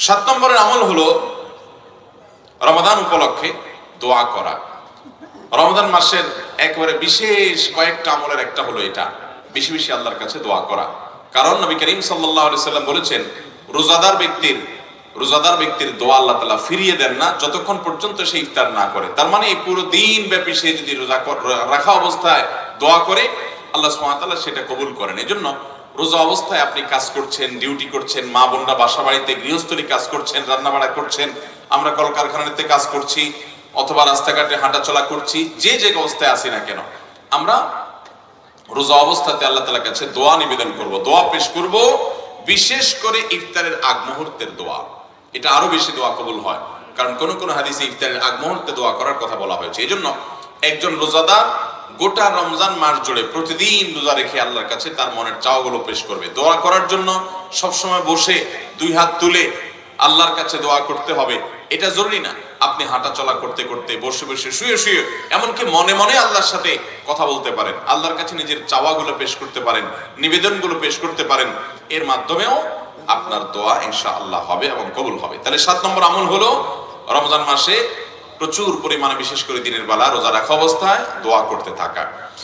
7 নম্বরের আমল হলো রমাদান উপলক্ষে দোয়া করা। রমাদান মাসের একেবারে বিশেষ কয়েকটা আমলের একটা হলো এটা, বেশি বেশি আল্লাহর কাছে দোয়া করা। কারণ নবী করিম সাল্লাল্লাহু আলাইহি সাল্লাম বলেছেন, রোজাদার ব্যক্তির দোয়া আল্লাহ তাআলা ফিরিয়ে দেন না যতক্ষণ পর্যন্ত সে ইফতার না করে। তার মানে এই পুরো দিন ব্যাপী সে যদি রোজা রাখা অবস্থায় দোয়া করে, আল্লাহ সুবহানাহু ওয়া তাআলা সেটা কবুল করেন। এজন্য রোজা অবস্থায় আপনি কাজ করছেন, ডিউটি করছেন, মা বোনরা বাসা বাড়িতে গৃহস্থলী কাজ করছেন, রান্না বাড়া করছেন, আমরা কলকারখানাতে কাজ করছি, অথবা রাস্তাঘাটে হাঁটাচলা করছি, যে যে অবস্থায় আছি না কেন, আমরা রোজা অবস্থাতে আল্লাহ তাআলার কাছে দোয়া নিবেদন করব, দোয়া পেশ করব। বিশেষ করে ইফতারের আগ মুহূর্তের দোয়া, এটা আরো বেশি দোয়া কবুল হয়। কারণ কোন কোন হাদিসে ইফতারের আগ মুহূর্তে দোয়া করার কথা বলা হয়েছে। এজন্য একজন রোজাদার গোটা রমজান মাস জুড়ে প্রতিদিন রোজা রেখে আল্লাহর কাছে তার মনের চাওয়াগুলো পেশ করবে। দোয়া করার জন্য সবসময় বসে 2 হাত তুলে আল্লাহর কাছে দোয়া করতে হবে এটা জরুরি না। আপনি হাঁটা চলা করতে করতে, বসে বসে, শুয়ে শুয়ে, এমনকি মনে মনে আল্লাহর সাথে কথা বলতে পারেন, আল্লাহর কাছে নিজের চাওয়াগুলো পেশ করতে পারেন, নিবেদনগুলো পেশ করতে পারেন। এর মাধ্যমেও আপনার দোয়া ইনশাআল্লাহ হবে এবং কবুল হবে। তাহলে 7 নম্বর আমল হলো রমজান মাসে প্রচুর পরিমাণে, বিশেষ করে দিনের বেলা রোজা রাখা অবস্থায় দোয়া করতে থাকা।